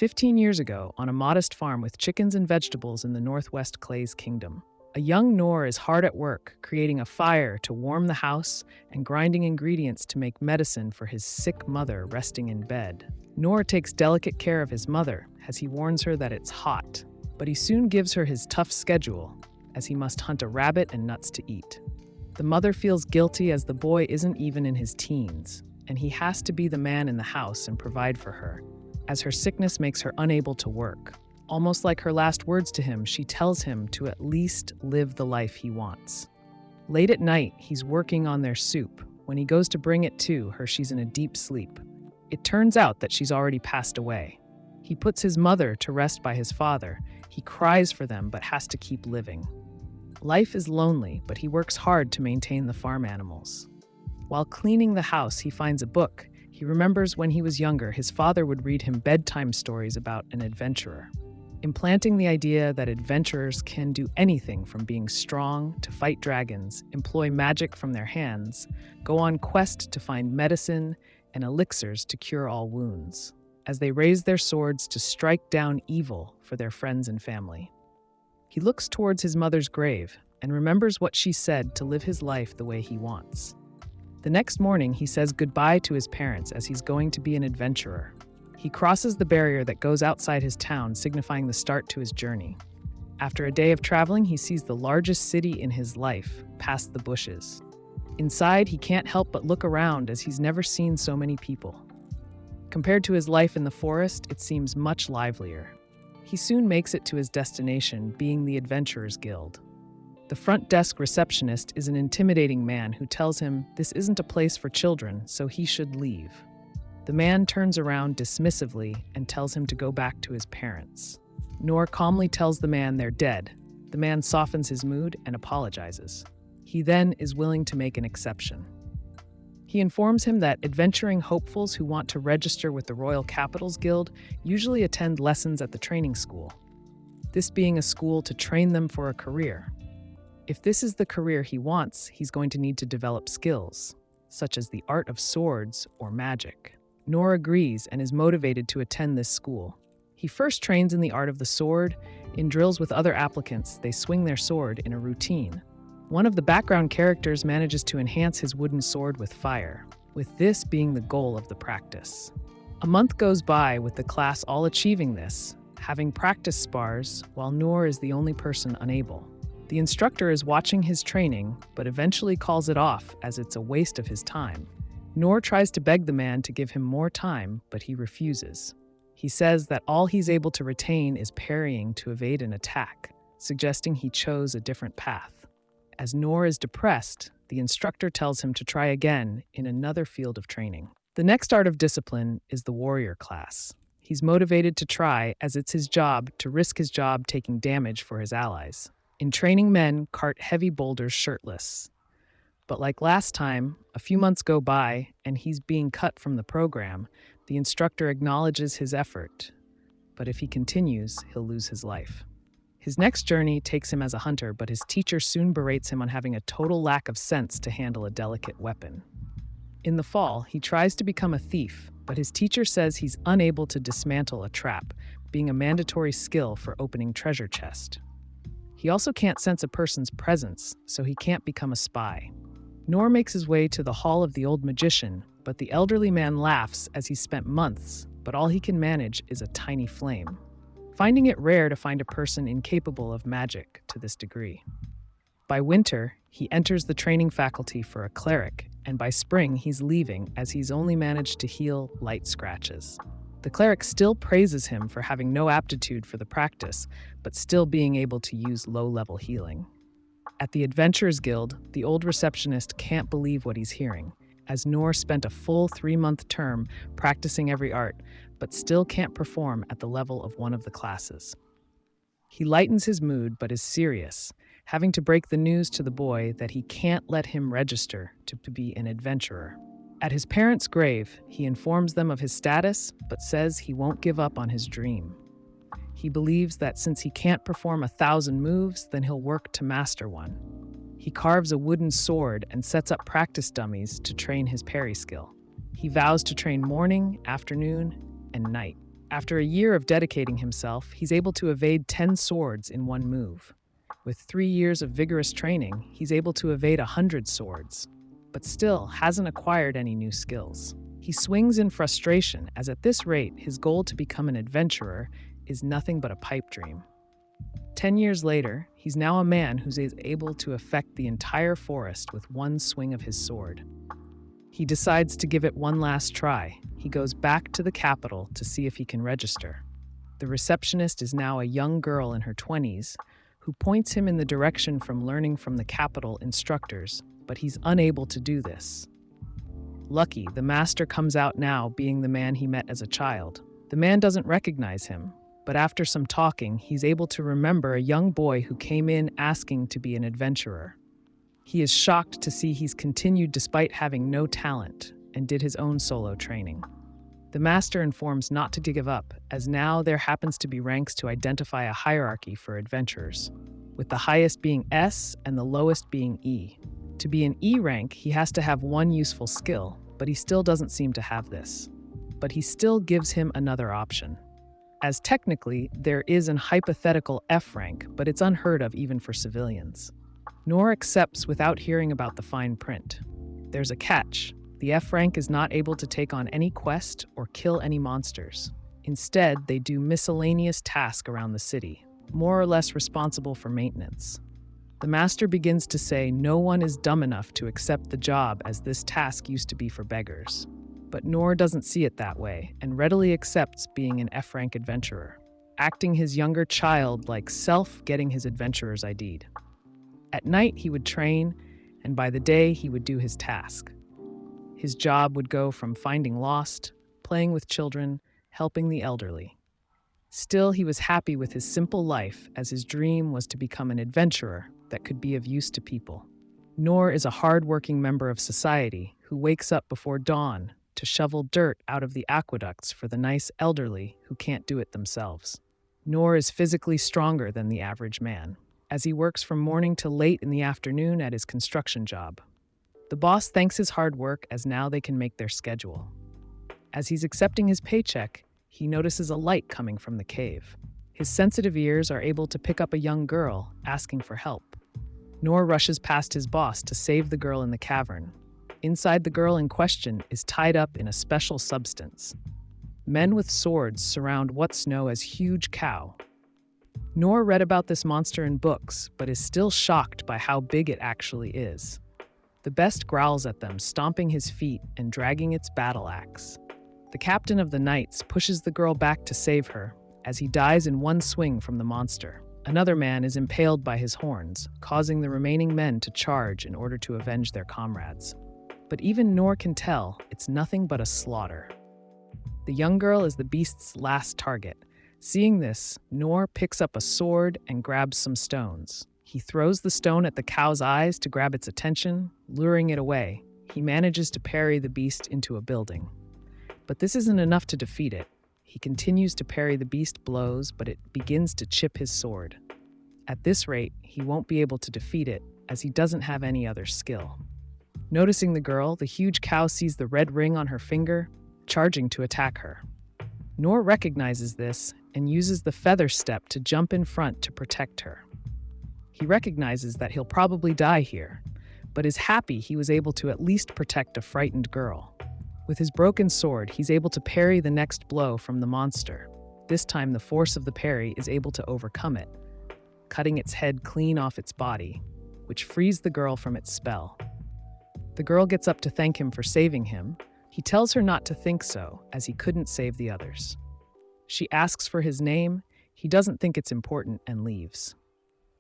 15 years ago, on a modest farm with chickens and vegetables in the Northwest Clay's kingdom, a young Noor is hard at work, creating a fire to warm the house and grinding ingredients to make medicine for his sick mother resting in bed. Noor takes delicate care of his mother, as he warns her that it's hot, but he soon gives her his tough schedule, as he must hunt a rabbit and nuts to eat. The mother feels guilty as the boy isn't even in his teens, and he has to be the man in the house and provide for her, as her sickness makes her unable to work. Almost like her last words to him, she tells him to at least live the life he wants. Late at night, he's working on their soup. When he goes to bring it to her, she's in a deep sleep. It turns out that she's already passed away. He puts his mother to rest by his father. He cries for them, but has to keep living. Life is lonely, but he works hard to maintain the farm animals. While cleaning the house, he finds a book. He remembers when he was younger, his father would read him bedtime stories about an adventurer, implanting the idea that adventurers can do anything from being strong to fight dragons, employ magic from their hands, go on quest to find medicine and elixirs to cure all wounds, as they raise their swords to strike down evil for their friends and family. He looks towards his mother's grave and remembers what she said to live his life the way he wants. The next morning, he says goodbye to his parents as he's going to be an adventurer. He crosses the barrier that goes outside his town, signifying the start to his journey. After a day of traveling, he sees the largest city in his life, past the bushes. Inside, he can't help but look around as he's never seen so many people. Compared to his life in the forest, it seems much livelier. He soon makes it to his destination, being the Adventurers Guild. The front desk receptionist is an intimidating man who tells him this isn't a place for children, so he should leave. The man turns around dismissively and tells him to go back to his parents. Noor calmly tells the man they're dead. The man softens his mood and apologizes. He then is willing to make an exception. He informs him that adventuring hopefuls who want to register with the Royal Capitals Guild usually attend lessons at the training school, this being a school to train them for a career. If this is the career he wants, he's going to need to develop skills, such as the art of swords or magic. Noor agrees and is motivated to attend this school. He first trains in the art of the sword. In drills with other applicants, they swing their sword in a routine. One of the background characters manages to enhance his wooden sword with fire, with this being the goal of the practice. A month goes by with the class all achieving this, having practice spars, while Noor is the only person unable. The instructor is watching his training, but eventually calls it off as it's a waste of his time. Noor tries to beg the man to give him more time, but he refuses. He says that all he's able to retain is parrying to evade an attack, suggesting he chose a different path. As Noor is depressed, the instructor tells him to try again in another field of training. The next art of discipline is the warrior class. He's motivated to try, as it's his job to risk his job taking damage for his allies. In training, men cart heavy boulders shirtless. But like last time, a few months go by and he's being cut from the program. The instructor acknowledges his effort, but if he continues, he'll lose his life. His next journey takes him as a hunter, but his teacher soon berates him on having a total lack of sense to handle a delicate weapon. In the fall, he tries to become a thief, but his teacher says he's unable to dismantle a trap, being a mandatory skill for opening treasure chest. He also can't sense a person's presence, so he can't become a spy. Noor makes his way to the hall of the old magician, but the elderly man laughs as he spent months, but all he can manage is a tiny flame, finding it rare to find a person incapable of magic to this degree. By winter, he enters the training faculty for a cleric, and by spring he's leaving as he's only managed to heal light scratches. The cleric still praises him for having no aptitude for the practice, but still being able to use low-level healing. At the Adventurers Guild, the old receptionist can't believe what he's hearing, as Noor spent a full 3-month term practicing every art, but still can't perform at the level of one of the classes. He lightens his mood but is serious, having to break the news to the boy that he can't let him register to be an adventurer. At his parents' grave, he informs them of his status, but says he won't give up on his dream. He believes that since he can't perform 1,000 moves, then he'll work to master one. He carves a wooden sword and sets up practice dummies to train his parry skill. He vows to train morning, afternoon, and night. After a year of dedicating himself, he's able to evade 10 swords in one move. With 3 years of vigorous training, he's able to evade 100 swords, but still hasn't acquired any new skills. He swings in frustration, as at this rate, his goal to become an adventurer is nothing but a pipe dream. 10 years later, he's now a man who's able to affect the entire forest with one swing of his sword. He decides to give it one last try. He goes back to the capital to see if he can register. The receptionist is now a young girl in her 20s who points him in the direction from learning from the capital instructors, but he's unable to do this. Lucky, the master comes out now, being the man he met as a child. The man doesn't recognize him, but after some talking, he's able to remember a young boy who came in asking to be an adventurer. He is shocked to see he's continued despite having no talent and did his own solo training. The master informs not to give up, as now there happens to be ranks to identify a hierarchy for adventurers, with the highest being S and the lowest being E. To be an E rank, he has to have one useful skill, but he still doesn't seem to have this. But he still gives him another option. As technically, there is an hypothetical F rank, but it's unheard of even for civilians. Noor accepts without hearing about the fine print. There's a catch. The F rank is not able to take on any quest or kill any monsters. Instead, they do miscellaneous tasks around the city, more or less responsible for maintenance. The master begins to say no one is dumb enough to accept the job, as this task used to be for beggars. But Noor doesn't see it that way and readily accepts being an F-rank adventurer, acting his younger child-like self, getting his adventurer's ID'd. At night, he would train, and by the day, he would do his task. His job would go from finding lost, playing with children, helping the elderly. Still, he was happy with his simple life, as his dream was to become an adventurer that could be of use to people. Noor is a hard-working member of society who wakes up before dawn to shovel dirt out of the aqueducts for the nice elderly who can't do it themselves. Noor is physically stronger than the average man, as he works from morning to late in the afternoon at his construction job. The boss thanks his hard work, as now they can make their schedule. As he's accepting his paycheck, he notices a light coming from the cave. His sensitive ears are able to pick up a young girl asking for help. Noor rushes past his boss to save the girl in the cavern. Inside, the girl in question is tied up in a special substance. Men with swords surround what's known as huge cow. Noor read about this monster in books, but is still shocked by how big it actually is. The best growls at them, stomping his feet and dragging its battle axe. The captain of the knights pushes the girl back to save her, as he dies in one swing from the monster. Another man is impaled by his horns, causing the remaining men to charge in order to avenge their comrades. But even Noor can tell it's nothing but a slaughter. The young girl is the beast's last target. Seeing this, Noor picks up a sword and grabs some stones. He throws the stone at the cow's eyes to grab its attention, luring it away. He manages to parry the beast into a building. But this isn't enough to defeat it. He continues to parry the beast blows, but it begins to chip his sword. At this rate, he won't be able to defeat it, as he doesn't have any other skill. Noticing the girl, the huge cow sees the red ring on her finger, charging to attack her. Noor recognizes this and uses the feather step to jump in front to protect her. He recognizes that he'll probably die here, but is happy he was able to at least protect a frightened girl. With his broken sword, he's able to parry the next blow from the monster. This time, the force of the parry is able to overcome it, cutting its head clean off its body, which frees the girl from its spell. The girl gets up to thank him for saving him. He tells her not to think so, as he couldn't save the others. She asks for his name. He doesn't think it's important and leaves.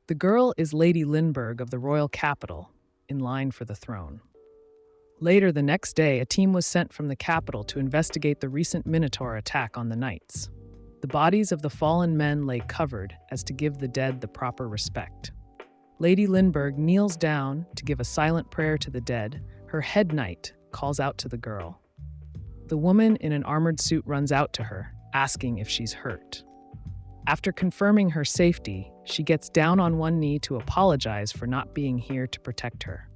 The girl is Lady Lindbergh of the royal capital, in line for the throne. Later the next day, a team was sent from the capital to investigate the recent Minotaur attack on the knights. The bodies of the fallen men lay covered as to give the dead the proper respect. Lady Lindbergh kneels down to give a silent prayer to the dead. Her head knight calls out to the girl. The woman in an armored suit runs out to her, asking if she's hurt. After confirming her safety, she gets down on one knee to apologize for not being here to protect her.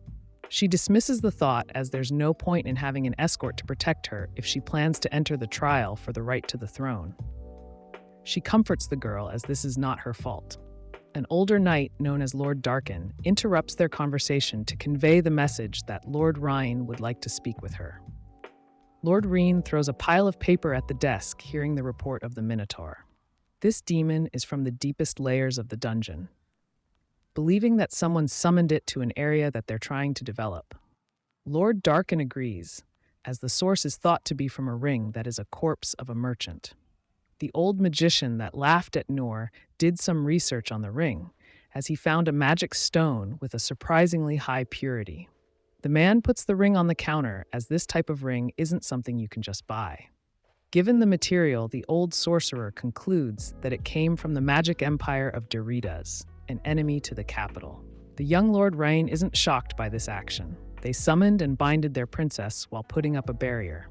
She dismisses the thought, as there's no point in having an escort to protect her if she plans to enter the trial for the right to the throne. She comforts the girl as this is not her fault. An older knight, known as Lord Darkin, interrupts their conversation to convey the message that Lord Rhine would like to speak with her. Lord Rhine throws a pile of paper at the desk, hearing the report of the Minotaur. This demon is from the deepest layers of the dungeon, believing that someone summoned it to an area that they're trying to develop. Lord Darkin agrees, as the source is thought to be from a ring that is a corpse of a merchant. The old magician that laughed at Noor did some research on the ring, as he found a magic stone with a surprisingly high purity. The man puts the ring on the counter, as this type of ring isn't something you can just buy. Given the material, the old sorcerer concludes that it came from the magic empire of Deridas, an enemy to the capital. The young Lord Rhine isn't shocked by this action. They summoned and binded their princess while putting up a barrier.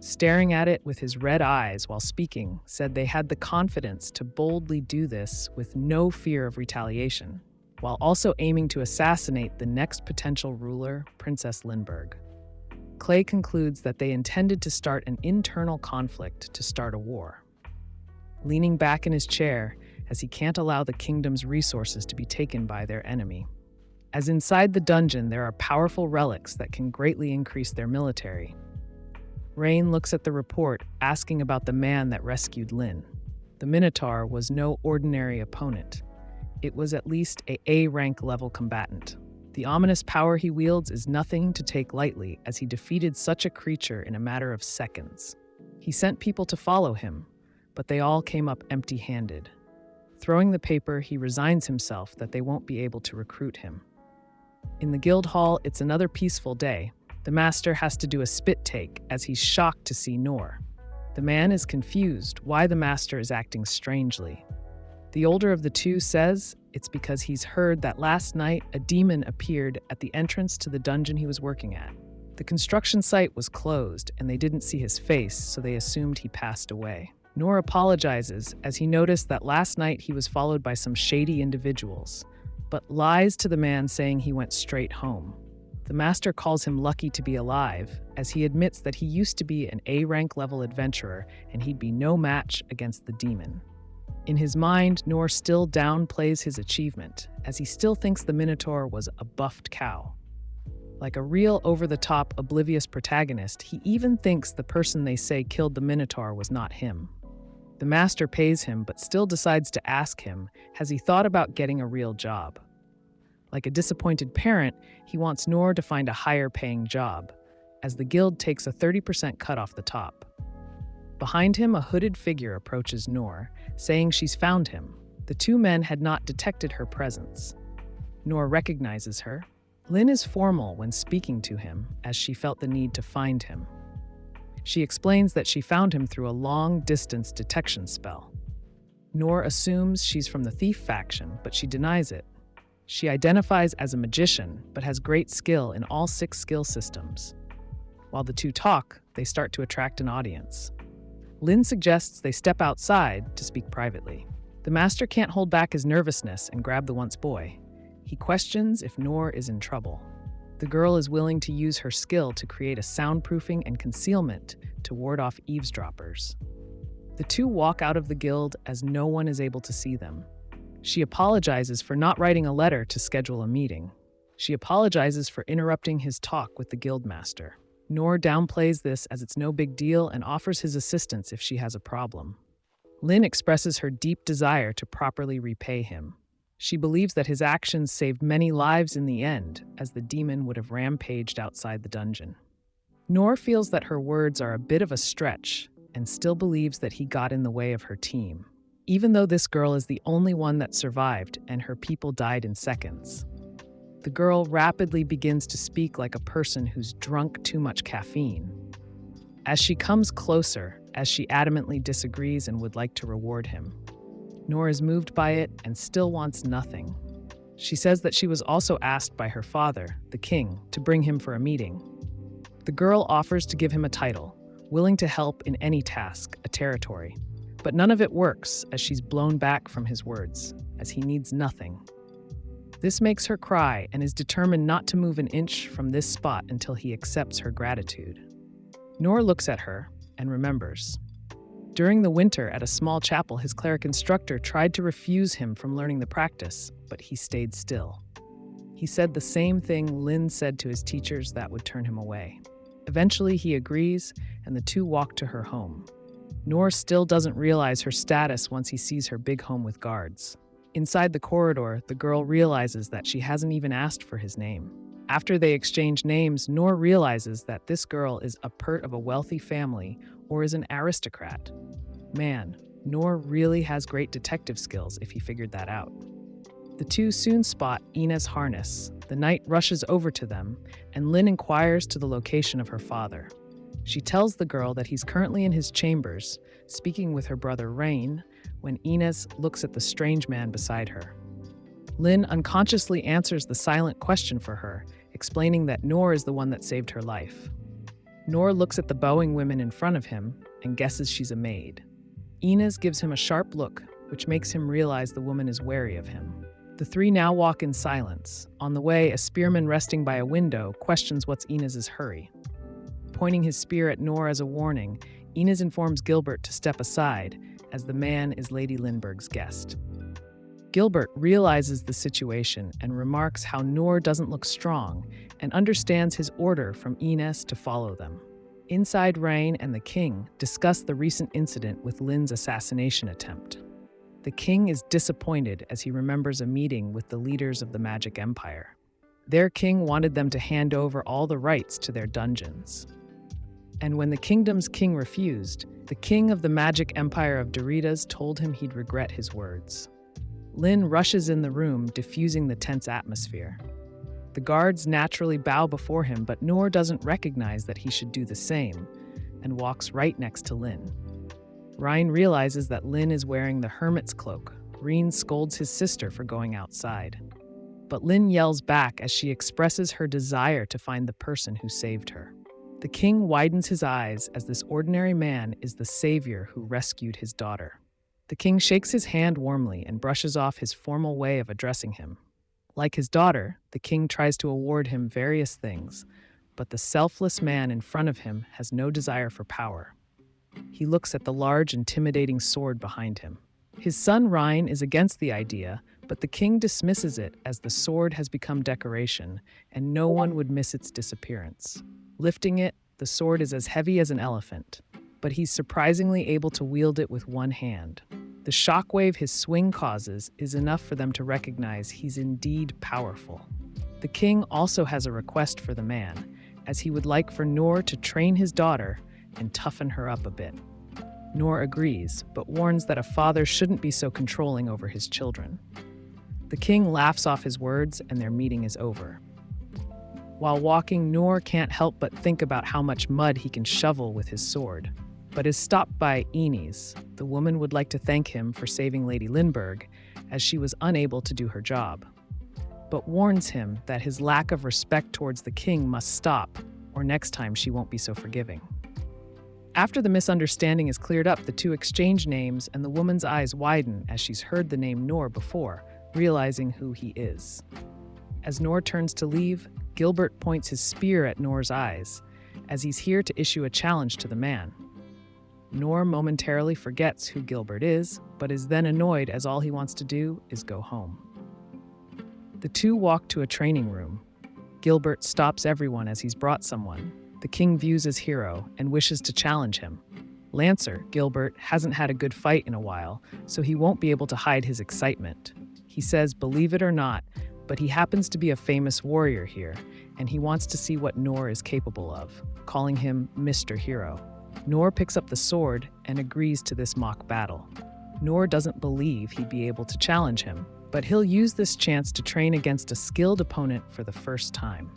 Staring at it with his red eyes while speaking, said they had the confidence to boldly do this with no fear of retaliation, while also aiming to assassinate the next potential ruler, Princess Lindbergh. Clay concludes that they intended to start an internal conflict to start a war. Leaning back in his chair, as he can't allow the kingdom's resources to be taken by their enemy. As inside the dungeon there are powerful relics that can greatly increase their military. Rain looks at the report, asking about the man that rescued Lynn. The Minotaur was no ordinary opponent. It was at least a A-rank level combatant. The ominous power he wields is nothing to take lightly, as he defeated such a creature in a matter of seconds. He sent people to follow him, but they all came up empty-handed. Throwing the paper, he resigns himself that they won't be able to recruit him. In the guild hall, it's another peaceful day. The master has to do a spit take, as he's shocked to see Noor. The man is confused why the master is acting strangely. The older of the two says it's because he's heard that last night a demon appeared at the entrance to the dungeon he was working at. The construction site was closed and they didn't see his face, so they assumed he passed away. Noor apologizes as he noticed that last night he was followed by some shady individuals, but lies to the man saying he went straight home. The master calls him lucky to be alive, as he admits that he used to be an A-rank level adventurer and he'd be no match against the demon. In his mind, Noor still downplays his achievement, as he still thinks the Minotaur was a buffed cow. Like a real over-the-top, oblivious protagonist, he even thinks the person they say killed the Minotaur was not him. The master pays him, but still decides to ask him, has he thought about getting a real job? Like a disappointed parent, he wants Noor to find a higher-paying job, as the guild takes a 30% cut off the top. Behind him, a hooded figure approaches Noor, saying she's found him. The two men had not detected her presence. Noor recognizes her. Lynn is formal when speaking to him, as she felt the need to find him. She explains that she found him through a long-distance detection spell. Noor assumes she's from the thief faction, but she denies it. She identifies as a magician, but has great skill in all 6 skill systems. While the two talk, they start to attract an audience. Lynn suggests they step outside to speak privately. The master can't hold back his nervousness and grab the once boy. He questions if Noor is in trouble. The girl is willing to use her skill to create a soundproofing and concealment to ward off eavesdroppers. The two walk out of the guild as no one is able to see them. She apologizes for not writing a letter to schedule a meeting. She apologizes for interrupting his talk with the guildmaster. Noor downplays this as it's no big deal and offers his assistance if she has a problem. Lynn expresses her deep desire to properly repay him. She believes that his actions saved many lives in the end, as the demon would have rampaged outside the dungeon. Noor feels that her words are a bit of a stretch and still believes that he got in the way of her team, even though this girl is the only one that survived and her people died in seconds. The girl rapidly begins to speak like a person who's drunk too much caffeine. As she comes closer, as she adamantly disagrees and would like to reward him, Noor is moved by it and still wants nothing. She says that she was also asked by her father, the king, to bring him for a meeting. The girl offers to give him a title, willing to help in any task, a territory. But none of it works, as she's blown back from his words, as he needs nothing. This makes her cry and is determined not to move an inch from this spot until he accepts her gratitude. Noor looks at her and remembers. During the winter at a small chapel, his cleric instructor tried to refuse him from learning the practice, but he stayed still. He said the same thing Lin said to his teachers that would turn him away. Eventually, he agrees, and the two walk to her home. Noor still doesn't realize her status once he sees her big home with guards. Inside the corridor, the girl realizes that she hasn't even asked for his name. After they exchange names, Noor realizes that this girl is a part of a wealthy family or is an aristocrat. Man, Noor really has great detective skills if he figured that out. The two soon spot Ina's harness. The knight rushes over to them, and Lin inquires to the location of her father. She tells the girl that he's currently in his chambers, speaking with her brother Rain, when Ines looks at the strange man beside her. Lin unconsciously answers the silent question for her, explaining that Noor is the one that saved her life. Noor looks at the bowing women in front of him and guesses she's a maid. Ines gives him a sharp look, which makes him realize the woman is wary of him. The three now walk in silence. On the way, a spearman resting by a window questions what's Ines's hurry. Pointing his spear at Noor as a warning, Ines informs Gilbert to step aside, as the man is Lady Lindbergh's guest. Gilbert realizes the situation and remarks how Noor doesn't look strong and understands his order from Ines to follow them. Inside, Rain and the king discuss the recent incident with Lin's assassination attempt. The king is disappointed as he remembers a meeting with the leaders of the Magic Empire. Their king wanted them to hand over all the rights to their dungeons. And when the kingdom's king refused, the king of the Magic Empire of Doritas told him he'd regret his words. Lin rushes in the room, diffusing the tense atmosphere. The guards naturally bow before him, but Noor doesn't recognize that he should do the same and walks right next to Lin. Ryan realizes that Lin is wearing the hermit's cloak. Reen scolds his sister for going outside. But Lin yells back as she expresses her desire to find the person who saved her. The king widens his eyes as this ordinary man is the savior who rescued his daughter. The king shakes his hand warmly and brushes off his formal way of addressing him. Like his daughter, the king tries to award him various things, but the selfless man in front of him has no desire for power. He looks at the large, intimidating sword behind him. His son Ryan is against the idea, but the king dismisses it as the sword has become decoration, and no one would miss its disappearance. Lifting it, the sword is as heavy as an elephant, but he's surprisingly able to wield it with one hand. The shockwave his swing causes is enough for them to recognize he's indeed powerful. The king also has a request for the man, as he would like for Noor to train his daughter and toughen her up a bit. Noor agrees, but warns that a father shouldn't be so controlling over his children. The king laughs off his words, and their meeting is over. While walking, Noor can't help but think about how much mud he can shovel with his sword, but is stopped by Ines. The woman would like to thank him for saving Lady Lindbergh, as she was unable to do her job, but warns him that his lack of respect towards the king must stop, or next time she won't be so forgiving. After the misunderstanding is cleared up, the two exchange names, and the woman's eyes widen as she's heard the name Noor before, realizing who he is. As Noor turns to leave, Gilbert points his spear at Noor's eyes, as he's here to issue a challenge to the man. Noor momentarily forgets who Gilbert is, but is then annoyed as all he wants to do is go home. The two walk to a training room. Gilbert stops everyone as he's brought someone the king views as hero and wishes to challenge him. Lancer, Gilbert, hasn't had a good fight in a while, so he won't be able to hide his excitement. He says, believe it or not, but he happens to be a famous warrior here, and he wants to see what Noor is capable of, calling him Mr. Hero. Noor picks up the sword and agrees to this mock battle. Noor doesn't believe he'd be able to challenge him, but he'll use this chance to train against a skilled opponent for the first time.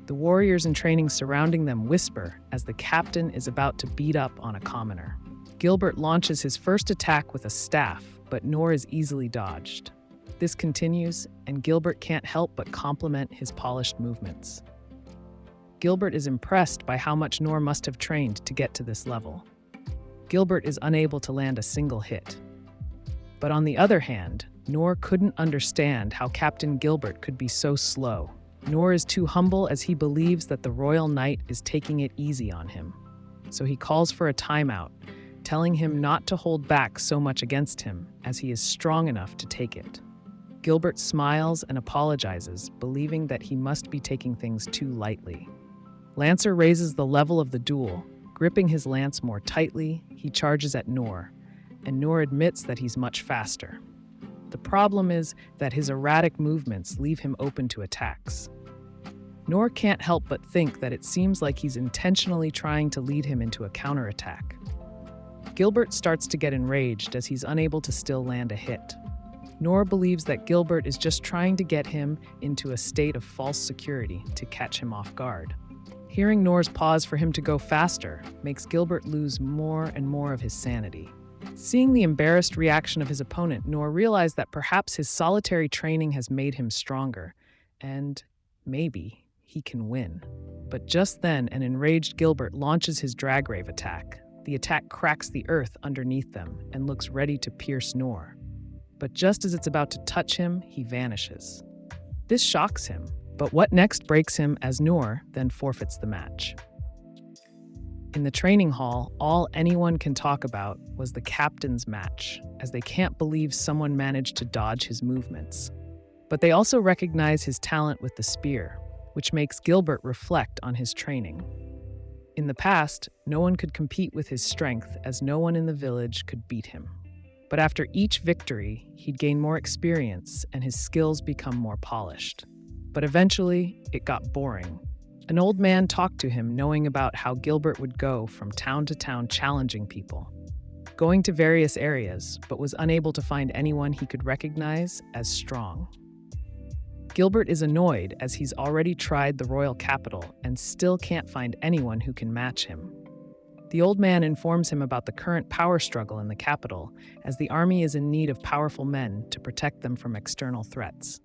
The warriors in training surrounding them whisper as the captain is about to beat up on a commoner. Gilbert launches his first attack with a staff, but Noor is easily dodged. This continues, and Gilbert can't help but compliment his polished movements. Gilbert is impressed by how much Noor must have trained to get to this level. Gilbert is unable to land a single hit. But on the other hand, Noor couldn't understand how Captain Gilbert could be so slow. Noor is too humble as he believes that the royal knight is taking it easy on him. So he calls for a timeout, telling him not to hold back so much against him, as he is strong enough to take it. Gilbert smiles and apologizes, believing that he must be taking things too lightly. Lancer raises the level of the duel. Gripping his lance more tightly, he charges at Noor, and Noor admits that he's much faster. The problem is that his erratic movements leave him open to attacks. Noor can't help but think that it seems like he's intentionally trying to lead him into a counterattack. Gilbert starts to get enraged as he's unable to still land a hit. Noor believes that Gilbert is just trying to get him into a state of false security to catch him off guard. Hearing Noor's pause for him to go faster makes Gilbert lose more and more of his sanity. Seeing the embarrassed reaction of his opponent, Noor realized that perhaps his solitary training has made him stronger, and maybe he can win. But just then, an enraged Gilbert launches his Dragrave attack. The attack cracks the earth underneath them and looks ready to pierce Noor. But just as it's about to touch him, he vanishes. This shocks him, but what next breaks him as Noor then forfeits the match. In the training hall, all anyone can talk about was the captain's match, as they can't believe someone managed to dodge his movements. But they also recognize his talent with the spear, which makes Gilbert reflect on his training. In the past, no one could compete with his strength, as no one in the village could beat him. But after each victory, he'd gain more experience and his skills become more polished. But eventually, it got boring. An old man talked to him, knowing about how Gilbert would go from town to town challenging people, going to various areas, but was unable to find anyone he could recognize as strong. Gilbert is annoyed as he's already tried the royal capital and still can't find anyone who can match him. The old man informs him about the current power struggle in the capital, as the army is in need of powerful men to protect them from external threats.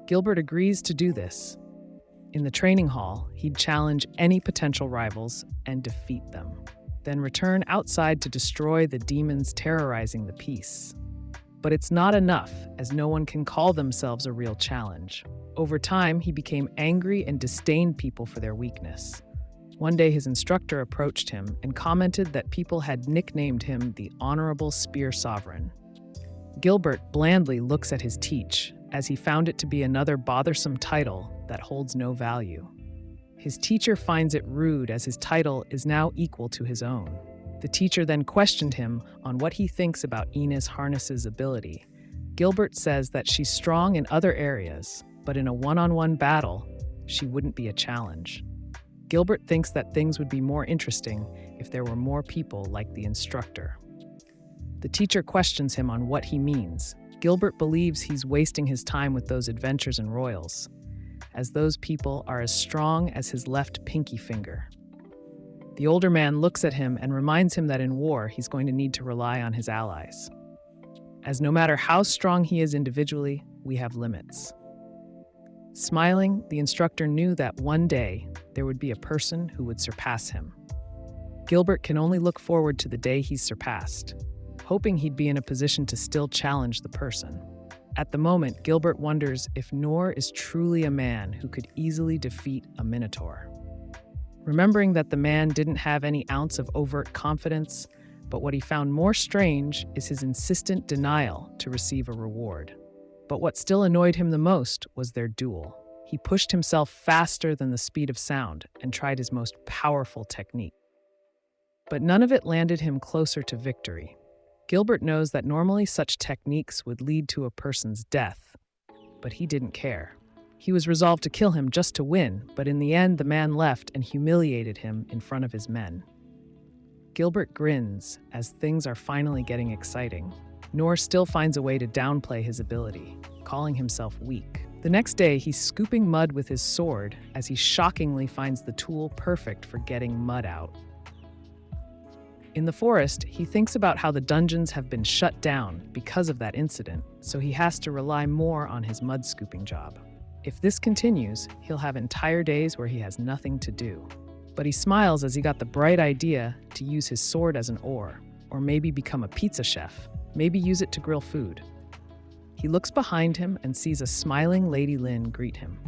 Gilbert agrees to do this. In the training hall, he'd challenge any potential rivals and defeat them, then return outside to destroy the demons terrorizing the peace. But it's not enough, as no one can call themselves a real challenge. Over time, he became angry and disdained people for their weakness. One day, his instructor approached him and commented that people had nicknamed him the Honorable Spear Sovereign. Gilbert blandly looks at his teach, as he found it to be another bothersome title that holds no value. His teacher finds it rude, as his title is now equal to his own. The teacher then questioned him on what he thinks about Ines Harness's ability. Gilbert says that she's strong in other areas, but in a one-on-one battle, she wouldn't be a challenge. Gilbert thinks that things would be more interesting if there were more people like the instructor. The teacher questions him on what he means. Gilbert believes he's wasting his time with those adventures and royals, as those people are as strong as his left pinky finger. The older man looks at him and reminds him that in war, he's going to need to rely on his allies, as no matter how strong he is individually, we have limits. Smiling, the instructor knew that one day there would be a person who would surpass him. Gilbert can only look forward to the day he's surpassed, hoping he'd be in a position to still challenge the person. At the moment, Gilbert wonders if Noor is truly a man who could easily defeat a minotaur. Remembering that the man didn't have any ounce of overt confidence, but what he found more strange is his insistent denial to receive a reward. But what still annoyed him the most was their duel. He pushed himself faster than the speed of sound and tried his most powerful technique. But none of it landed him closer to victory. Gilbert knows that normally such techniques would lead to a person's death, but he didn't care. He was resolved to kill him just to win, but in the end, the man left and humiliated him in front of his men. Gilbert grins as things are finally getting exciting. Noor still finds a way to downplay his ability, calling himself weak. The next day, he's scooping mud with his sword as he shockingly finds the tool perfect for getting mud out. In the forest, he thinks about how the dungeons have been shut down because of that incident, so he has to rely more on his mud scooping job. If this continues, he'll have entire days where he has nothing to do. But he smiles as he got the bright idea to use his sword as an oar, or maybe become a pizza chef, maybe use it to grill food. He looks behind him and sees a smiling Lady Lynn greet him.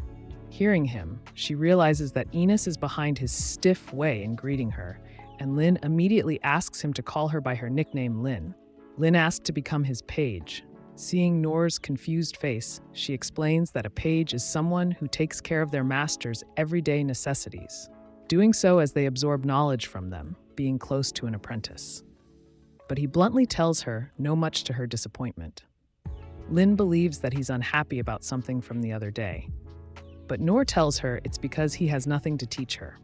Hearing him, she realizes that Ines is behind his stiff way in greeting her, and Lin immediately asks him to call her by her nickname Lin. Lin asked to become his page. Seeing Noor's confused face, she explains that a page is someone who takes care of their master's everyday necessities, doing so as they absorb knowledge from them, being close to an apprentice. But he bluntly tells her no, much to her disappointment. Lin believes that he's unhappy about something from the other day, but Noor tells her it's because he has nothing to teach her.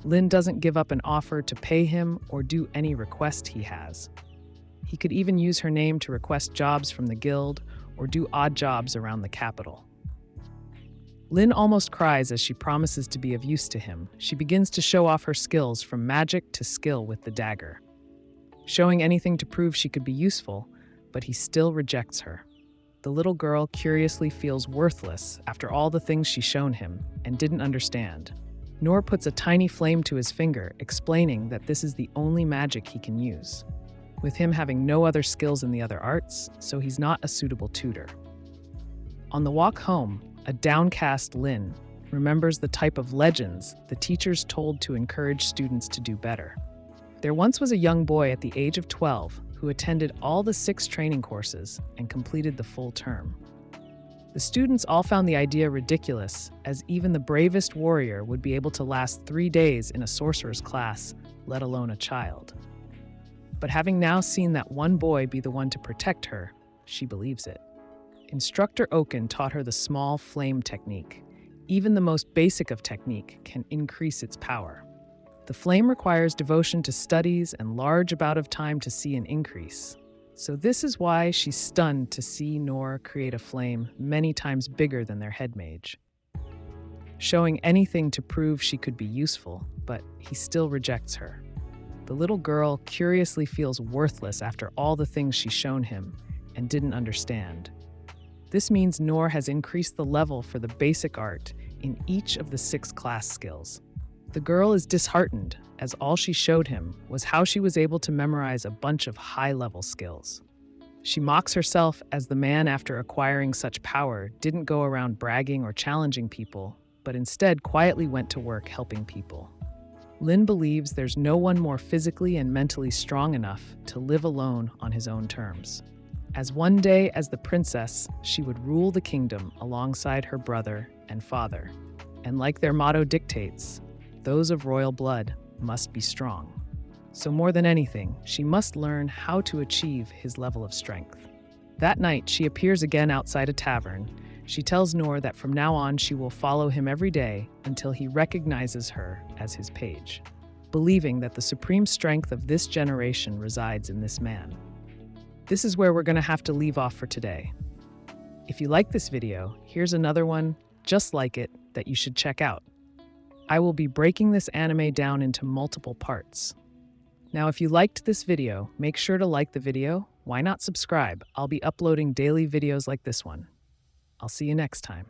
Lin doesn't give up an offer to pay him or do any request he has. He could even use her name to request jobs from the guild or do odd jobs around the capital. Lin almost cries as she promises to be of use to him. She begins to show off her skills from magic to skill with the dagger, showing anything to prove she could be useful, but he still rejects her. The little girl curiously feels worthless after all the things she's shown him and didn't understand. Noor puts a tiny flame to his finger, explaining that this is the only magic he can use, with him having no other skills in the other arts, so he's not a suitable tutor. On the walk home, a downcast Lin remembers the type of legends the teachers told to encourage students to do better. There once was a young boy at the age of 12 who attended all the 6 training courses and completed the full term. The students all found the idea ridiculous, as even the bravest warrior would be able to last 3 days in a sorcerer's class, let alone a child. But having now seen that one boy be the one to protect her, she believes it. Instructor Oaken taught her the small flame technique. Even the most basic of technique can increase its power. The flame requires devotion to studies and large amount of time to see an increase. So this is why she's stunned to see Noor create a flame many times bigger than their head mage, showing anything to prove she could be useful, but he still rejects her. The little girl curiously feels worthless after all the things she's shown him and didn't understand. This means Noor has increased the level for the basic art in each of the 6 class skills. The girl is disheartened, as all she showed him was how she was able to memorize a bunch of high-level skills. She mocks herself as the man, after acquiring such power, didn't go around bragging or challenging people, but instead quietly went to work helping people. Lin believes there's no one more physically and mentally strong enough to live alone on his own terms. As one day, as the princess, she would rule the kingdom alongside her brother and father. And like their motto dictates, those of royal blood must be strong. So more than anything, she must learn how to achieve his level of strength. That night, she appears again outside a tavern. She tells Noor that from now on she will follow him every day until he recognizes her as his page, believing that the supreme strength of this generation resides in this man. This is where we're going to have to leave off for today. If you like this video, here's another one just like it that you should check out. I will be breaking this anime down into multiple parts. Now, if you liked this video, make sure to like the video. Why not subscribe? I'll be uploading daily videos like this one. I'll see you next time.